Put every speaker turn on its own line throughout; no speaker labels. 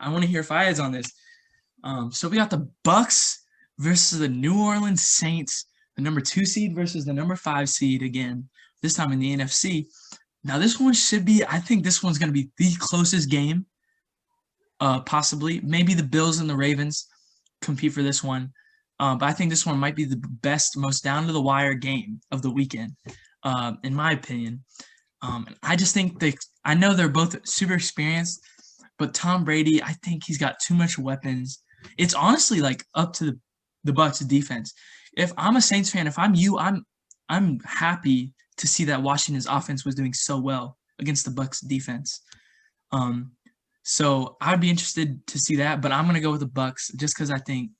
I want to hear Fayed's on this. So we got the Bucs versus the New Orleans Saints, the number 2 seed versus the number 5 seed again, this time in the NFC. Now this one should be, I think this one's going to be the closest game, possibly. Maybe the Bills and the Ravens compete for this one. But I think this one might be the best, most down-to-the-wire game of the weekend, in my opinion. And I just think I know they're both super experienced, but Tom Brady, I think he's got too much weapons. It's honestly like up to the Bucs defense. If I'm a Saints fan, if I'm you, I'm happy to see that Washington's offense was doing so well against the Bucs defense. So I'd be interested to see that, but I'm gonna go with the Bucs just because I think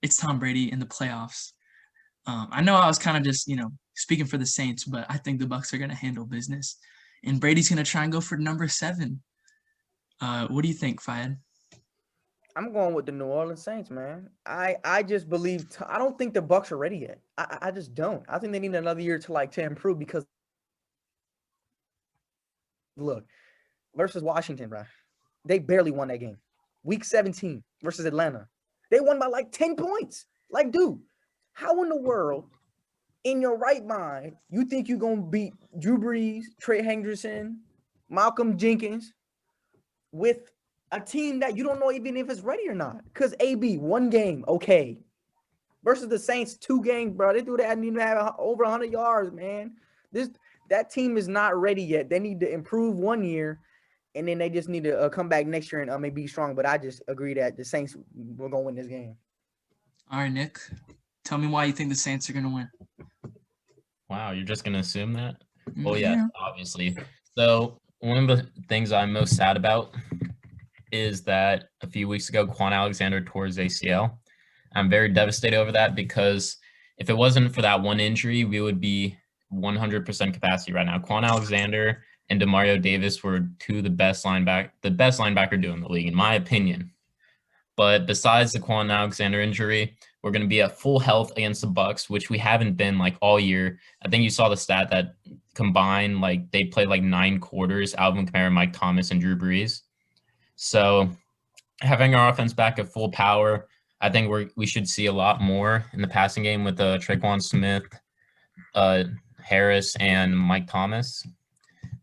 it's Tom Brady in the playoffs. I know I was kind of just speaking for the Saints, but I think the Bucs are gonna handle business, and Brady's gonna try and go for number 7. What do you think, Fayed?
I'm going with the New Orleans Saints, man. I just believe I don't think the Bucs are ready yet. I just don't. I think they need another year to improve because look, versus Washington, bro. They barely won that game. Week 17 versus Atlanta. They won by like 10 points. Like, dude, how in the world, in your right mind, you think you're going to beat Drew Brees, Trey Hendrickson, Malcolm Jenkins with a team that you don't know even if it's ready or not? Because AB, 1 game, okay. Versus the Saints, 2 games, bro. They do that and even have over 100 yards, man. That team is not ready yet. They need to improve 1 year, and then they just need to come back next year and maybe be strong. But I just agree that the Saints will going to win this game.
All right, Nick. Tell me why you think the Saints are going to win.
Wow, you're just going to assume that? Well, yeah, obviously. So one of the things I'm most sad about is that a few weeks ago, Quan Alexander tore his ACL. I'm very devastated over that because if it wasn't for that one injury, we would be 100% capacity right now. Quan Alexander and Demario Davis were the best linebacker duo in the league, in my opinion. But besides the Quan Alexander injury, we're going to be at full health against the Bucs, which we haven't been like all year. I think you saw the stat that combined, like they played like 9 quarters, Alvin Kamara, Mike Thomas, and Drew Brees. So having our offense back at full power, I think we should see a lot more in the passing game with Tre'Quan Smith, Harris, and Mike Thomas.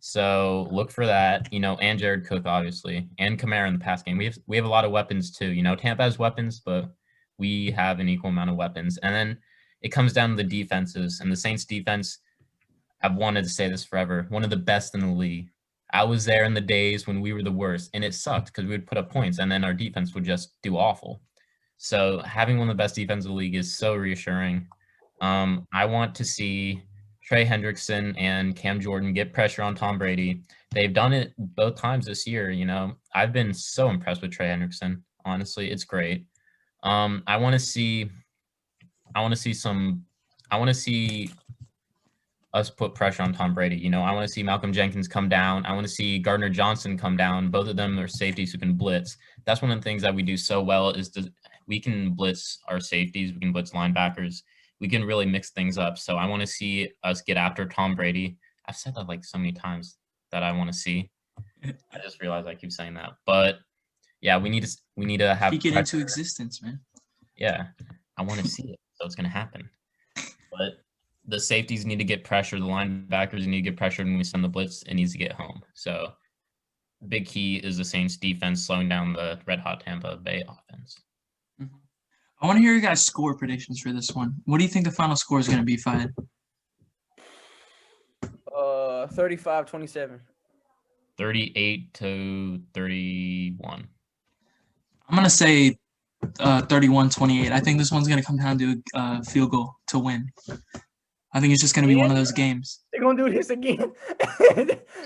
So look for that, and Jared Cook, obviously, and Kamara in the pass game. We have a lot of weapons too. Tampa has weapons, but we have an equal amount of weapons. And then it comes down to the defenses, and the Saints defense, I've wanted to say this forever, one of the best in the league. I was there in the days when we were the worst, and it sucked because we would put up points, and then our defense would just do awful. So having one of the best defenses in the league is so reassuring. I want to see Trey Hendrickson and Cam Jordan get pressure on Tom Brady. They've done it both times this year. I've been so impressed with Trey Hendrickson. Honestly, it's great. I want to see us put pressure on Tom Brady. I want to see Malcolm Jenkins come down. I want to see Gardner Johnson come down. Both of them are safeties who can blitz. That's one of the things that we do so well is we can blitz our safeties. We can blitz linebackers. We can really mix things up. So I want to see us get after Tom Brady. I've said that like so many times that I want to see. I just realized I keep saying that. But yeah, we need to have
speak it into existence, man.
Yeah, I want to see it. So it's going to happen. But the safeties need to get pressure. The linebackers need to get pressure when we send the blitz. It needs to get home. So big key is the Saints defense slowing down the red-hot Tampa Bay offense.
Mm-hmm. I want to hear your guys' score predictions for this one. What do you think the final score is going to be, Fayed?
35-27.
38-31.
I'm going to say 31-28. I think this one's going to come down to a field goal to win. I think it's just going to be one of those games.
They're going to do this again.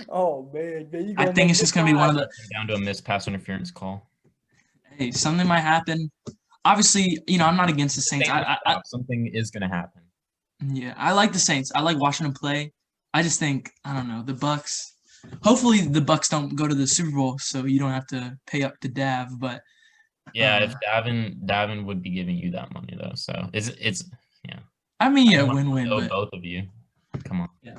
Oh, man.
I think it's just going to be one of the –
down to a missed pass interference call.
Hey, something might happen. Obviously, I'm not against the Saints.
Something is going to happen.
Yeah, I like the Saints. I like watching them play. I just think, I don't know, the Bucs. Hopefully the Bucs don't go to the Super Bowl, so you don't have to pay up to Dav. But
yeah, if Davin would be giving you that money though, so it's yeah.
I mean, yeah, win-win.
But both of you, come on.
Yeah.